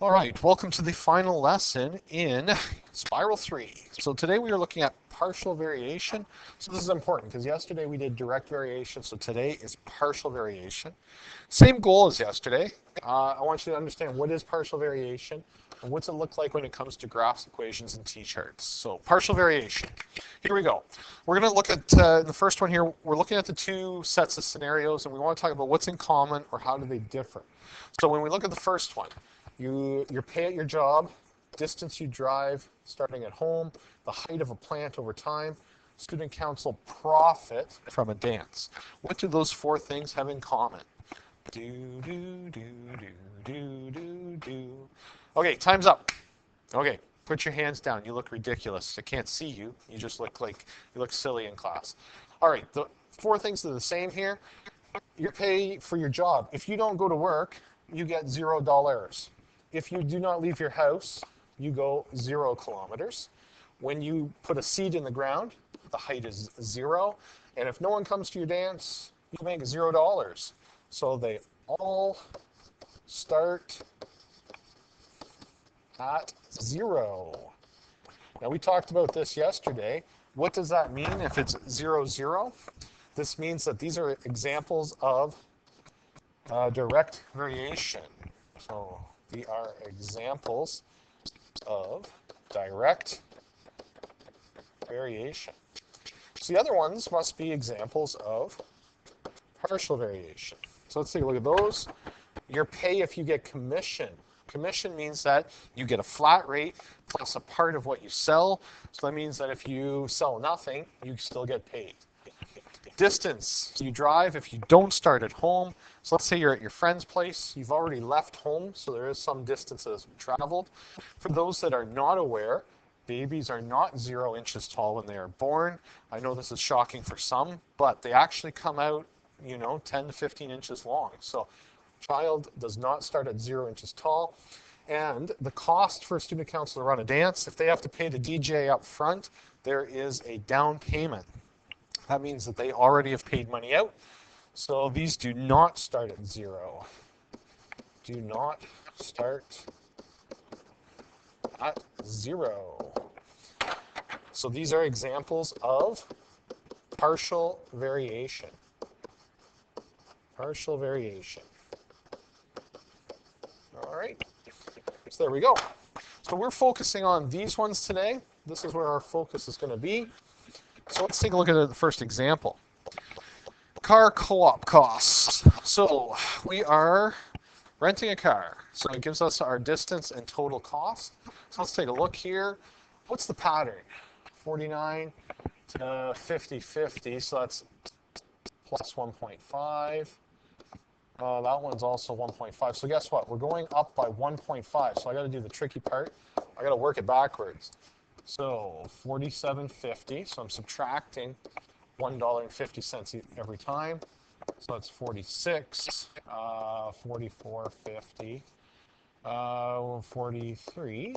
All right, welcome to the final lesson in Spiral 3. So today we are looking at partial variation. So this is important because yesterday we did direct variation, so today is partial variation. Same goal as yesterday. I want you to understand what is partial variation and what's it look like when it comes to graphs, equations, and t-charts. So partial variation. Here we go. We're going to look at the first one here. We're looking at the two sets of scenarios, and we want to talk about what's in common or how do they differ. So when we look at the first one, your pay at your job, distance you drive starting at home, the height of a plant over time, student council profit from a dance. What do those four things have in common? Do, do, do, do, do, do, do. Okay, time's up. Okay, put your hands down. You look ridiculous. I can't see you. You just look like you look silly in class. All right, the four things that are the same here. Your pay for your job. If you don't go to work, you get $0. If you do not leave your house, you go 0 kilometers. When you put a seed in the ground, the height is 0. And if no one comes to your dance, you make $0. So they all start at 0. Now we talked about this yesterday. What does that mean if it's 0, 0? This means that these are examples of direct variation. So they are examples of direct variation. So the other ones must be examples of partial variation. So let's take a look at those. Your pay if you get commission. Commission means that you get a flat rate plus a part of what you sell. So that means that if you sell nothing, you still get paid. Distance you drive if you don't start at home. So let's say you're at your friend's place. You've already left home, so there is some distance that has been traveled. For those that are not aware, babies are not 0 inches tall when they are born. I know this is shocking for some, but they actually come out, 10 to 15 inches long. So child does not start at 0 inches tall. And the cost for a student council to run a dance, if they have to pay the DJ up front, there is a down payment. That means that they already have paid money out. So these do not start at 0. Do not start at 0. So these are examples of partial variation. Partial variation. All right. So there we go. So we're focusing on these ones today. This is where our focus is going to be. So let's take a look at the first example. Car co-op costs. So we are renting a car. So it gives us our distance and total cost. So let's take a look here. What's the pattern? 49 to 50, 50. So that's plus 1.5. That one's also 1.5. So guess what? We're going up by 1.5. So I got to do the tricky part. I got to work it backwards. So 47.50. So I'm subtracting $1.50 every time. So that's 46, 44.50, 43,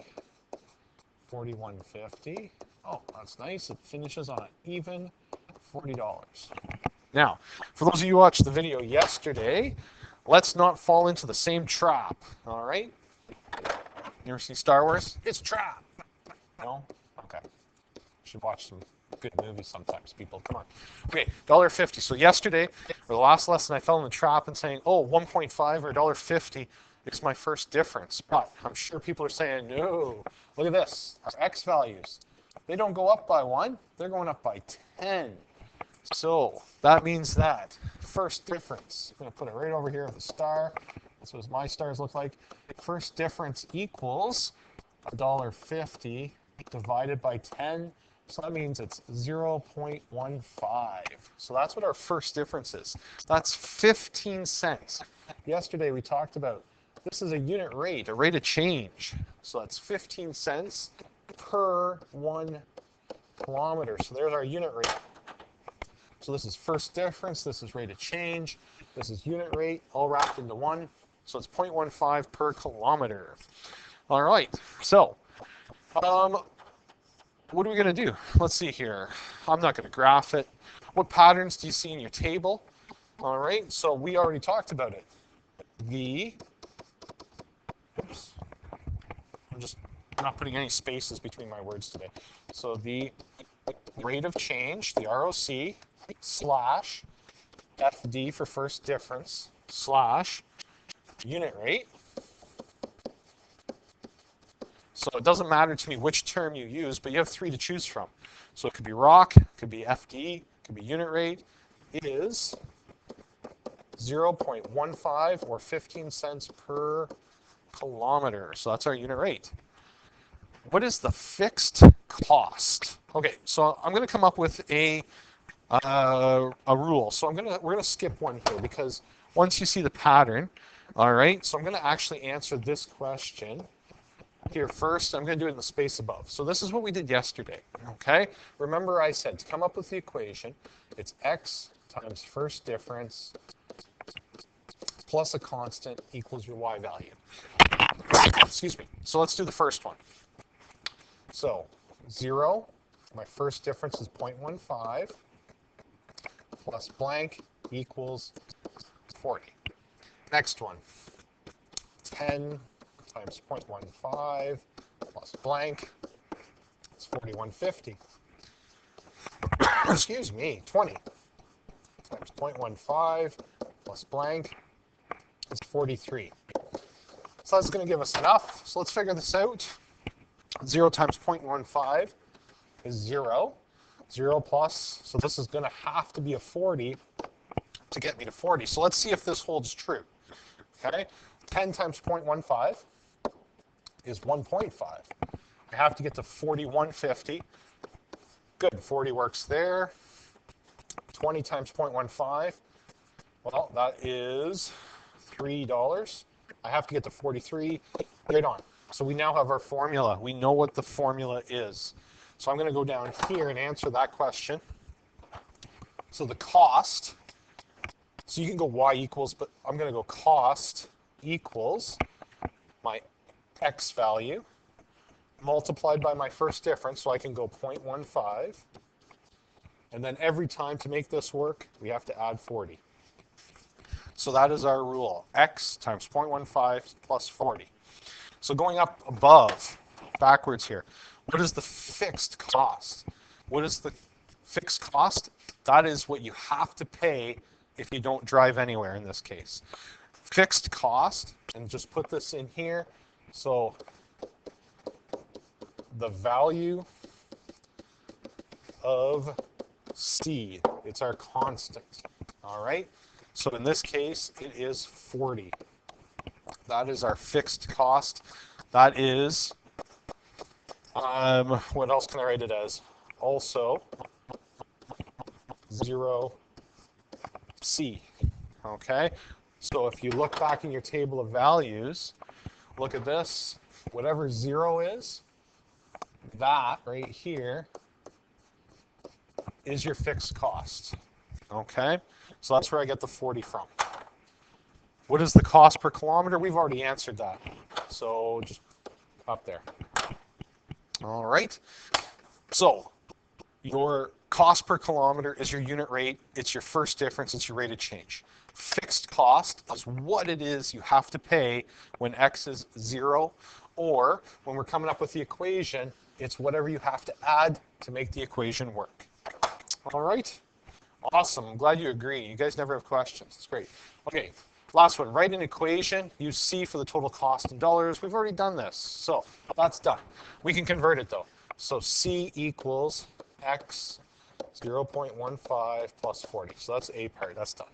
41.50. Oh, that's nice. It finishes on an even $40. Now, for those of you who watched the video yesterday, let's not fall into the same trap. All right? You ever see Star Wars? It's a trap. No? Okay. You should watch some good movies sometimes, people. Come on. Okay, $1.50. So yesterday, or the last lesson, I fell in the trap and saying, oh, 1.5 or $1.50 is my first difference. But I'm sure people are saying, no, look at this. Our X values. They don't go up by 1. They're going up by 10. So that means that first difference, I'm going to put it right over here with a star. That's what my stars look like. First difference equals $1.50 divided by 10. So that means it's 0.15. So that's what our first difference is. That's 15 cents. Yesterday we talked about this is a unit rate, a rate of change. So that's 15 cents per 1 kilometer. So there's our unit rate. So this is first difference, this is rate of change, this is unit rate, all wrapped into one. So it's 0.15 per kilometer. All right, so what are we going to do? Let's see here. I'm not going to graph it. What patterns do you see in your table? All right, so we already talked about it. The, oops, just not putting any spaces between my words today. So the rate of change, the ROC, slash FD for first difference, slash unit rate. So it doesn't matter to me which term you use, but you have three to choose from. So it could be ROC, it could be FD, it could be unit rate, is 0.15 or 15 cents per kilometer. So that's our unit rate. What is the fixed cost? Okay, so I'm going to come up with a rule. So we're going to skip one here because once you see the pattern, all right. So I'm going to actually answer this question here first. I'm going to do it in the space above. So this is what we did yesterday. Okay. Remember, I said to come up with the equation, it's x times first difference plus a constant equals your y value. Excuse me. So let's do the first one. So 0, my first difference is 0.15 plus blank equals 40. Next one, 10 times 0.15 plus blank is 4150. Excuse me, 20 times 0.15 plus blank is 43. So that's going to give us enough. So let's figure this out. 0 times 0.15 is 0. 0 plus, so this is going to have to be a 40 to get me to 40. So let's see if this holds true. Okay, 10 times 0.15 is 1.5. I have to get to 4150. Good, 40 works there. 20 times 0.15, well, that is $3. I have to get to 43. Right on. So we now have our formula. We know what the formula is. So I'm going to go down here and answer that question. So the cost, so you can go y equals, but I'm going to go cost equals my x value multiplied by my first difference, so I can go 0.15. And then every time to make this work, we have to add 40. So that is our rule, x times 0.15 plus 40. So going up above, backwards here, what is the fixed cost? What is the fixed cost? That is what you have to pay if you don't drive anywhere in this case. Fixed cost, and just put this in here. So the value of C, it's our constant, all right? So in this case, it is 40. That is our fixed cost. That is, what else can I write it as? Also, 0C, okay? So if you look back in your table of values, look at this. Whatever 0 is, that right here is your fixed cost, okay? So that's where I get the 40 from. What is the cost per kilometer? We've already answered that. So just up there. All right. So your cost per kilometer is your unit rate. It's your first difference. It's your rate of change. Fixed cost is what it is you have to pay when x is 0, or when we're coming up with the equation, it's whatever you have to add to make the equation work. All right. Awesome. I'm glad you agree. You guys never have questions. It's great. Okay. Last one, write an equation, use C for the total cost in dollars. We've already done this, so that's done. We can convert it though. So C equals X 0.15 plus 40. So that's A part, that's done.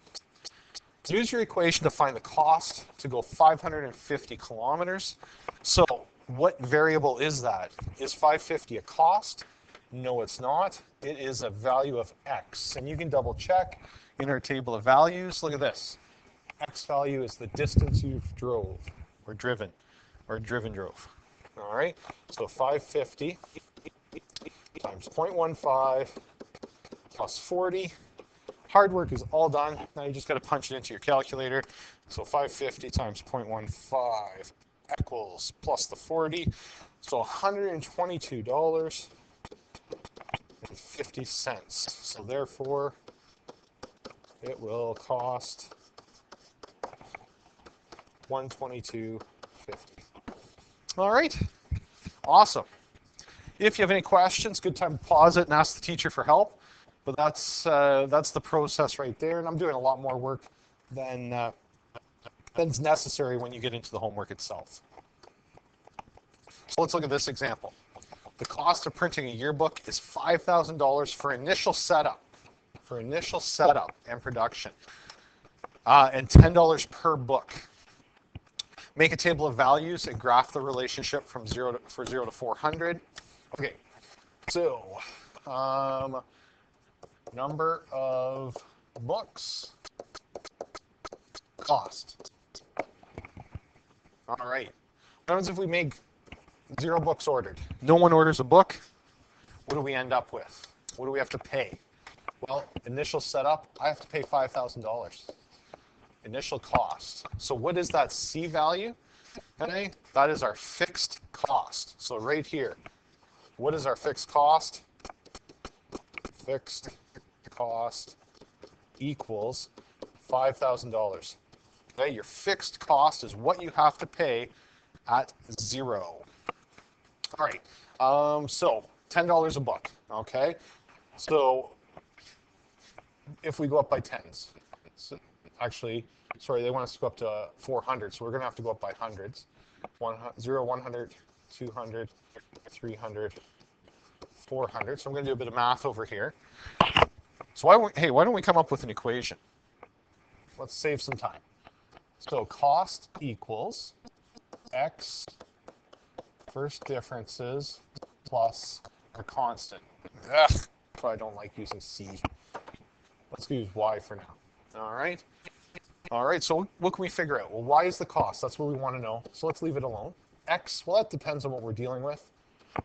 Use your equation to find the cost to go 550 kilometers. So what variable is that? Is 550 a cost? No, it's not. It is a value of X. And you can double check in our table of values. Look at this. X value is the distance you've drove or driven drove. All right, so 550 times 0.15 plus 40. Hard work is all done. Now you just got to punch it into your calculator. So 550 times 0.15 equals plus the 40. So $122.50. So therefore, it will cost $122.50. All right. Awesome. If you have any questions, good time to pause it and ask the teacher for help. But that's the process right there, and I'm doing a lot more work than's necessary when you get into the homework itself. So let's look at this example. The cost of printing a yearbook is $5,000 for initial setup and production, and $10 per book. Make a table of values and graph the relationship from 0 to 400. Okay, so number of books, cost. All right. What happens if we make 0 books ordered? No one orders a book. What do we end up with? What do we have to pay? Well, initial setup, I have to pay $5,000. Initial cost. So what is that C value? Okay, that is our fixed cost. So right here, what is our fixed cost? Fixed cost equals $5,000. Okay, your fixed cost is what you have to pay at 0. All right, so $10 a book, okay? So if we go up by tens, actually, sorry, they want us to go up to 400, so we're going to have to go up by hundreds. 0, 100, 200, 300, 400. So I'm going to do a bit of math over here. So why don't we come up with an equation? Let's save some time. So cost equals X first differences plus a constant. Ugh, I don't like using C. Let's use Y for now. All right. All right, so what can we figure out? Well, Y is the cost. That's what we want to know. So let's leave it alone. X, well, that depends on what we're dealing with.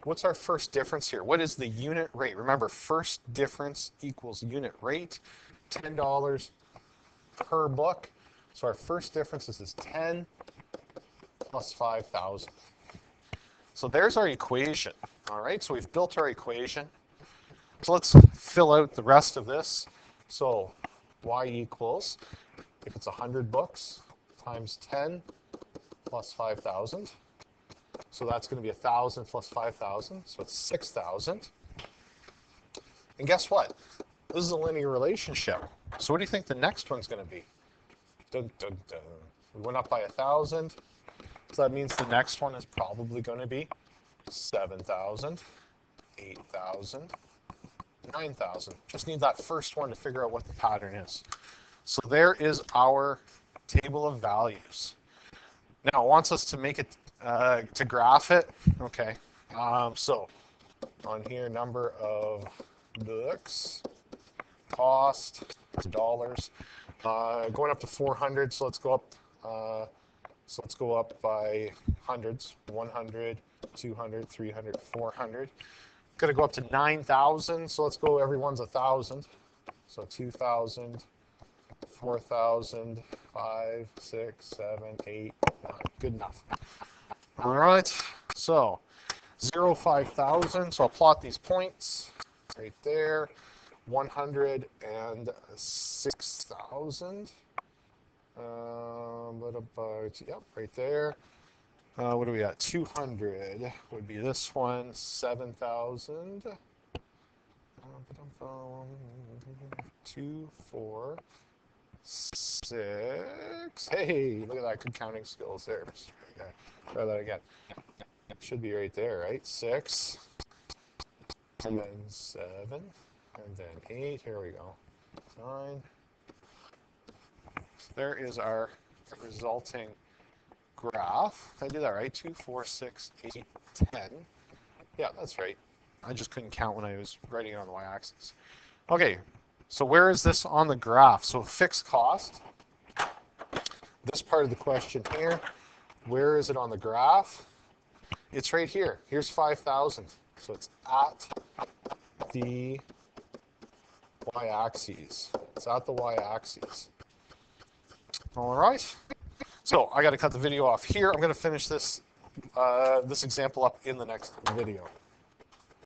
What's our first difference here? What is the unit rate? Remember, first difference equals unit rate. $10 per book. So our first difference is 10 plus 5,000. So there's our equation. All right, so we've built our equation. So let's fill out the rest of this. So Y equals, if it's 100 books, times 10 plus 5,000. So that's going to be 1,000 plus 5,000, so it's 6,000. And guess what? This is a linear relationship. So what do you think the next one's going to be? Dun, dun, dun. We went up by 1,000, so that means the next one is probably going to be 7,000, 8,000, 9,000. Just need that first one to figure out what the pattern is. So there is our table of values. Now it wants us to make it, to graph it. Okay, so on here, number of books, cost, dollars, going up to 400. So let's go up by hundreds. 100, 200, 300, 400. Going to go up to 9,000. So let's go. Everyone's 1,000. So 2,000. 4,000, 5, 6, 7, 8, 9. Good enough. All right. So 0, 5,000. So I'll plot these points right there. 100 and 6,000. Yep, right there. What do we got? 200 would be this one. 7,000. 2, 4, 6. Hey, look at that. Good counting skills there. Okay, try that again. Should be right there, right? 6, and then 7, and then 8. Here we go. 9. So there is our resulting graph. Did I do that right? 2, 4, 6, 8, 10. Yeah, that's right. I just couldn't count when I was writing it on the y-axis. Okay, so where is this on the graph? So fixed cost, this part of the question here, where is it on the graph? It's right here. Here's 5,000. So it's at the y-axis. It's at the y-axis. All right. So I got to cut the video off here. I'm going to finish this example up in the next video.